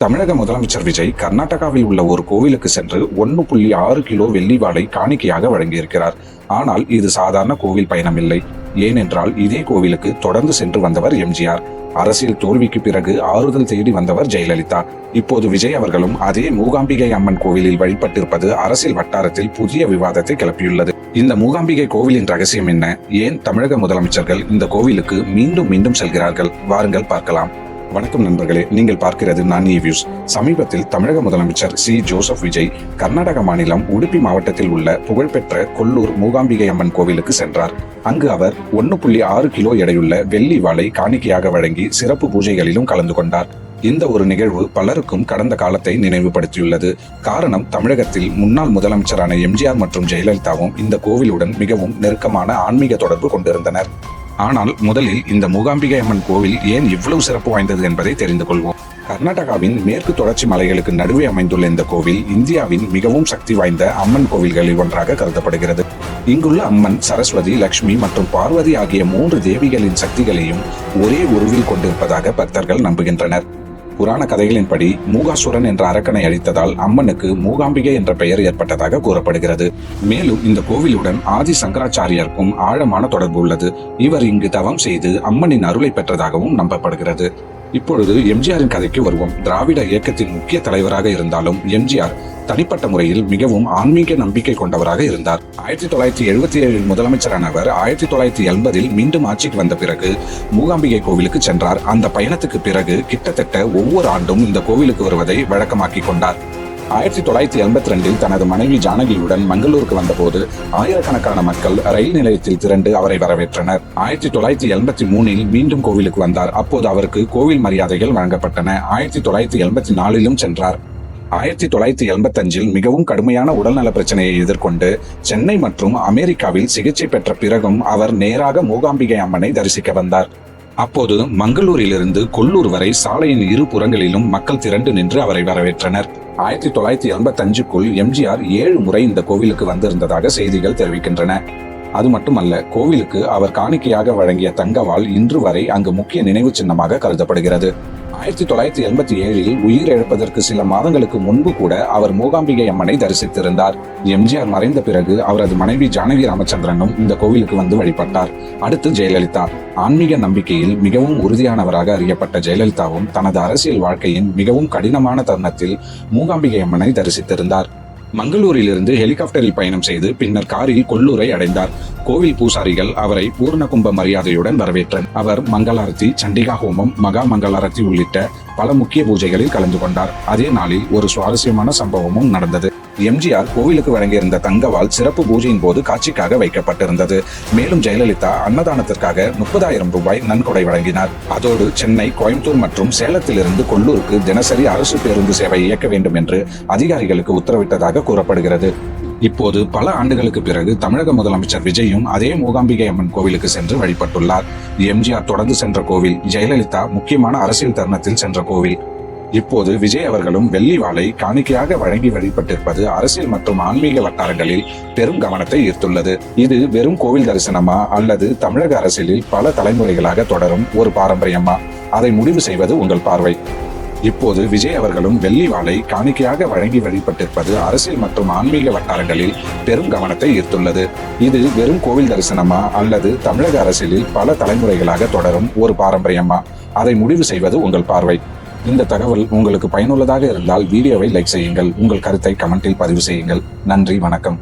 தமிழக முதலமைச்சர் விஜய் கர்நாடகாவில் உள்ள ஒரு கோவிலுக்கு சென்று 1.6 கிலோ வெள்ளி வாளை காணிக்கையாக வழங்கியிருக்கிறார். ஆனால் இது சாதாரண கோவில் பயணம் இல்லை. ஏனென்றால் இதே கோவிலுக்கு தொடர்ந்து சென்று வந்தவர் எம்ஜிஆர். அரசியல் தோல்விக்கு பிறகு ஆறுதல் தேடி வந்தவர் ஜெயலலிதா. இப்போது விஜய் அவர்களும் அதே மூகாம்பிகை அம்மன் கோவிலில் வழிபட்டிருப்பது அரசியல் வட்டாரத்தில் புதிய விவாதத்தை கிளப்பியுள்ளது. இந்த மூகாம்பிகை கோவிலின் ரகசியம் என்ன? ஏன் தமிழக முதலமைச்சர்கள் இந்த கோவிலுக்கு மீண்டும் மீண்டும் செல்கிறார்கள்? வாருங்கள் பார்க்கலாம். வணக்கம் நண்பர்களே, நீங்கள் பார்க்கிறது நான் வியூஸ். சமீபத்தில் தமிழக முதலமைச்சர் சி ஜோசப் விஜய் கர்நாடக மாநிலம் உடுப்பி மாவட்டத்தில் உள்ள புகழ்பெற்ற கொல்லூர் மூகாம்பிகை அம்மன் கோவிலுக்கு சென்றார். அங்கு அவர் 1.6 கிலோ எடையுள்ள வெள்ளி வாளை காணிக்கையாக வழங்கி சிறப்பு பூஜைகளிலும் கலந்து கொண்டார். இந்த ஒரு நிகழ்வு பலருக்கும் கடந்த காலத்தை நினைவுபடுத்தியுள்ளது. காரணம், தமிழகத்தில் முன்னாள் முதலமைச்சரான எம்ஜிஆர் மற்றும் ஜெயலலிதாவும் இந்த கோவிலுடன் மிகவும் நெருக்கமான ஆன்மீக தொடர்பு கொண்டிருந்தனர். ஆனால் முதலில் இந்த மூகாம்பிகை அம்மன் கோவில் ஏன் இவ்வளவு சிறப்பு வாய்ந்தது என்பதை தெரிந்து கொள்வோம். கர்நாடகாவின் மேற்கு தொடர்ச்சி மலைகளுக்கு நடுவே அமைந்துள்ள இந்த கோவில் இந்தியாவின் மிகவும் சக்தி வாய்ந்த அம்மன் கோவில்களில் ஒன்றாக கருதப்படுகிறது. இங்குள்ள அம்மன் சரஸ்வதி, லட்சுமி மற்றும் பார்வதி ஆகிய 3 தேவிகளின் சக்திகளையும் ஒரே உருவில் கொண்டிருப்பதாக பக்தர்கள் நம்புகின்றனர். புராண கதைகளின்படி மூகாசுரன் என்ற அரக்கனை அழித்ததால் அம்மனுக்கு மூகாம்பிகை என்ற பெயர் ஏற்பட்டதாக கூறப்படுகிறது. மேலும் இந்த கோவிலுடன் ஆதி சங்கராச்சாரியாருக்கும் ஆழமான தொடர்பு உள்ளது. இவர் இங்கு தவம் செய்து அம்மனின் அருளை பெற்றதாகவும் நம்பப்படுகிறது. இப்பொழுது எம்ஜிஆரின் கதைக்கு வருவோம். திராவிட இயக்கத்தின் முக்கிய தலைவராக இருந்தாலும் எம்ஜிஆர் தனிப்பட்ட முறையில் மிகவும் ஆன்மீக நம்பிக்கை கொண்டவராக இருந்தார். 1977 முதலமைச்சரான அவர் 1980 மீண்டும் ஆட்சிக்கு வந்த பிறகு மூகாம்பிகை கோவிலுக்கு சென்றார். அந்த பயணத்துக்கு பிறகு கிட்டத்தட்ட ஒவ்வொரு ஆண்டும் இந்த கோவிலுக்கு வருவதை வழக்கமாக்கி கொண்டார். 1982 தனது மனைவி ஜானகியுடன் மங்களூருக்கு வந்தபோது ஆயிரக்கணக்கான மக்கள் ரயில் நிலையத்தில் திரண்டு அவரை வரவேற்றனர். 1983 மீண்டும் கோவிலுக்கு வந்தார். அப்போது அவருக்கு கோவில் மரியாதைகள் வழங்கப்பட்டன. 1984 சென்றார். 1985 மிகவும் கடுமையான உடல்நல பிரச்சனையை எதிர்கொண்டு சென்னை மற்றும் அமெரிக்காவில் சிகிச்சை பெற்ற பிறகும் அவர் நேராக மூகாம்பிகை அம்மனை தரிசிக்க வந்தார். அப்போது மங்களூரிலிருந்து கொல்லூர் வரை சாலையின் இரு புறங்களிலும் மக்கள் திரண்டு நின்று அவரை வரவேற்றனர். 1985க்குள் எம்ஜிஆர் 7 முறை இந்த கோவிலுக்கு வந்திருந்ததாக செய்திகள் தெரிவிக்கின்றன. அது மட்டுமல்ல, கோவிலுக்கு அவர் காணிக்கையாக வழங்கிய தங்கவாள் இன்று வரை அங்கு முக்கிய நினைவு சின்னமாக கருதப்படுகிறது. 1987 உயிரிழப்பதற்கு சில மாதங்களுக்கு முன்பு கூட அவர் மூகாம்பிகை அம்மனை தரிசித்திருந்தார். எம்ஜிஆர் மறைந்த பிறகு அவரது மனைவி ஜானகி ராமச்சந்திரனும் இந்த கோவிலுக்கு வந்து வழிபட்டார். அடுத்து ஜெயலலிதா. ஆன்மீக நம்பிக்கையில் மிகவும் உறுதியானவராக அறியப்பட்ட ஜெயலலிதாவும் தனது அரசியல் வாழ்க்கையின் மிகவும் கடினமான தருணத்தில் மூகாம்பிகை அம்மனை தரிசித்திருந்தார். மங்களூரிலிருந்து ஹெலிகாப்டரில் பயணம் செய்து பின்னர் காரில் கொல்லூரை அடைந்தார். கோவில் பூசாரிகள் அவரை பூர்ண கும்ப மரியாதையுடன் வரவேற்றனர். அவர் மங்களாரத்தி, சண்டிகா ஹோமம், மகா மங்களாரத்தி உள்ளிட்ட பல முக்கிய பூஜைகளில் கலந்து கொண்டார். அதே நாளில் ஒரு சுவாரஸ்யமான சம்பவமும் நடந்தது. எம்ஜிஆர் கோவிலுக்கு வழங்கியிருந்த தங்கவாள் சிறப்பு பூஜையின் போது காட்சிக்காக வைக்கப்பட்டிருந்தது. மேலும் ஜெயலலிதா அன்னதானத்திற்காக 30,000 ரூபாய் நன்கொடை வழங்கினார். அதோடு சென்னை, கோயம்புத்தூர் மற்றும் சேலத்திலிருந்து கொல்லூருக்கு தினசரி அரசு பேருந்து சேவை இயக்க வேண்டும் என்று அதிகாரிகளுக்கு உத்தரவிட்டதாக கூறப்படுகிறது. இப்போது பல ஆண்டுகளுக்கு பிறகு தமிழக முதலமைச்சர் விஜயும் அதே மூகாம்பிகை அம்மன் கோவிலுக்கு சென்று வழிபட்டுள்ளார். எம்ஜிஆர் தொடர்ந்து சென்ற கோவில், ஜெயலலிதா முக்கியமான அரசியல் தருணத்தில் சென்ற கோவில். இப்போது விஜய் அவர்களும் வெள்ளி வாளை காணிக்கையாக வழங்கி வழிபட்டிருப்பது அரசியல் மற்றும் ஆன்மீக வட்டாரங்களில் பெரும் கவனத்தை ஈர்த்துள்ளது. இது வெறும் கோவில் தரிசனமா அல்லது தமிழக அரசியலில் பல தலைமுறைகளாக தொடரும் ஒரு பாரம்பரியமா? அதை முடிவு செய்வது உங்கள் பார்வை. இப்போது விஜய் அவர்களும் வெள்ளி வாளை காணிக்கையாக வழங்கி வழிபட்டிருப்பது அரசியல் மற்றும் ஆன்மீக வட்டாரங்களில் பெரும் கவனத்தை ஈர்த்துள்ளது. இது வெறும் கோவில் தரிசனமா அல்லது தமிழக அரசியலில் பல தலைமுறைகளாக தொடரும் ஒரு பாரம்பரியமா? அதை முடிவு செய்வது உங்கள் பார்வை. இந்த தகவல் உங்களுக்கு பயனுள்ளதாக இருந்தால் வீடியோவை லைக் செய்யுங்கள். உங்கள் கருத்தை கமெண்டில் பதிவு செய்யுங்கள். நன்றி, வணக்கம்.